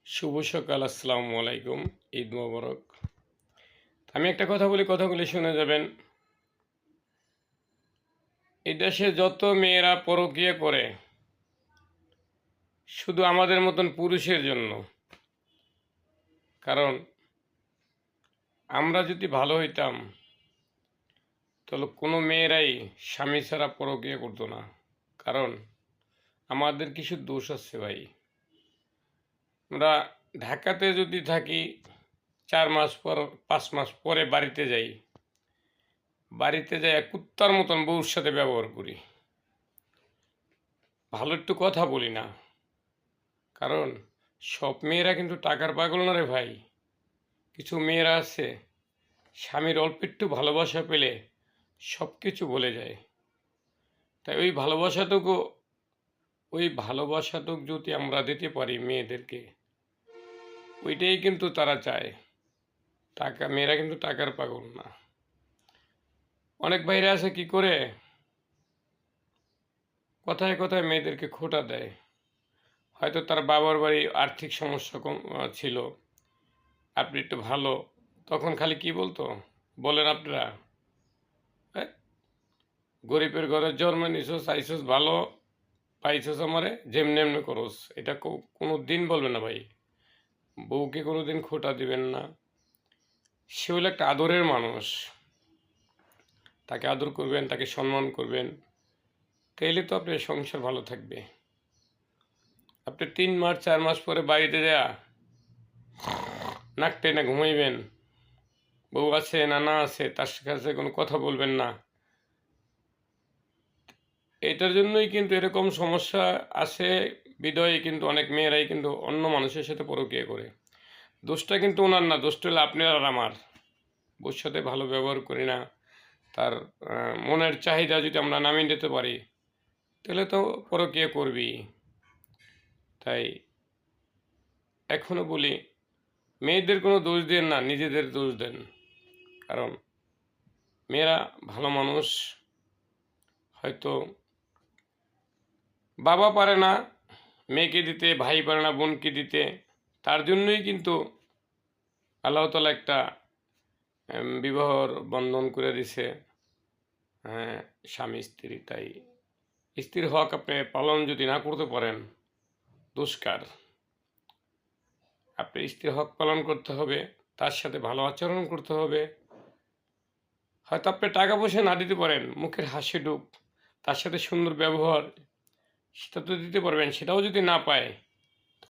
শুভ সকাল, আসসালামু আলাইকুম। ঈদ মোবারক। আমি একটা কথা বলি, কথাগুলি শুনে যাবেন। এই দেশে যত মেয়েরা পরকীয়া করে, শুধু আমাদের মতন পুরুষের জন্য। কারণ আমরা যদি ভালো হইতাম, তাহলে কোনো মেয়েরাই স্বামী ছাড়া পরকীয়া করতো না। কারণ আমাদের কিছু দোষ আছে ভাই। আমরা ঢাকাতে যদি থাকি, 4 মাস পর 5 মাস পরে বাড়িতে যাই, বাড়িতে যাই কুত্তার মতন বউর সাথে ব্যবহার করি, ভালো একটু কথা বলি না। কারণ সব মেয়েরা কিন্তু টাকার পাগল না রে ভাই। কিছু মেয়েরা আছে, স্বামীর অল্প একটু ভালোবাসা পেলে সব কিছু বলে যায়। তাই ওই ভালোবাসাটুকু যদি আমরা দিতে পারি মেয়েদেরকে, ওইটাই কিন্তু তারা চায়। মেয়েরা কিন্তু টাকার পাগল না। অনেক ভাইরা আছে কি করে, কথায় কথায় মেয়েদেরকে খোঁটা দেয়। হয়তো তার বাবার বাড়ি আর্থিক সমস্যা ছিল, আপনি একটু ভালো, তখন খালি কি বলতো বলেন আপনারা, "হ্যাঁ, গরিবের ঘরে জন্ম নিছস, আইসস ভালো, পাইছস আমারে, যেমনি এমনি করস।" এটা কোনো দিন বলবে না ভাই। বউকে কোনো দিন খোঁটা দিবেন না। সে হলো একটা আদরের মানুষ। তাকে আদর করবেন, তাকে সম্মান করবেন, তাইলে তো আপনার সংসার ভালো থাকবে। আপনি 3 মাস 4 মাস পরে বাড়িতে যায়া নাক টেনে ঘুমাইবেন, বউ আছে না না আছে তার কাছে কোনো কথা বলবেন না। এটার জন্যই কিন্তু এরকম সমস্যা আসে। বিধয় কিন্তু অনেক মেয়েরাই কিন্তু অন্য মানুষের সাথে পরকীয়া করে। দোষটা কিন্তু ওনার না, দোষটা হলো আপনার আর আমার। বউর সাথে ভালো ব্যবহার করি না, তার মনের চাহিদা যদি আমরা নামিয়ে দিতে পারি, তাহলে তো পরকীয়া করবি। তাই এখনও বলি, মেয়েদের কোনো দোষ দেন না, নিজেদের দোষ দেন। কারণ মেয়েরা ভালো মানুষ, হয়তো বাবা পারে না মেয়েকে দিতে, ভাই পারে না বোনকে দিতে, তার জন্যই কিন্তু আল্লাহ তাআলা একটা বিবাহর বন্ধন করে দিছে, হ্যাঁ, স্বামী স্ত্রী। তাই স্ত্রীর হক আপনি পালন যদি না করতে পারেন, দোষ কার? আপনি স্ত্রীর হক পালন করতে হবে, তার সাথে ভালো আচরণ করতে হবে। হয়তো আপনি টাকা পয়সা না দিতে পারেন, মুখের হাসি ডুব, তার সাথে সুন্দর ব্যবহার, সেটা তো দিতে পারবেন। সেটাও যদি না পায়,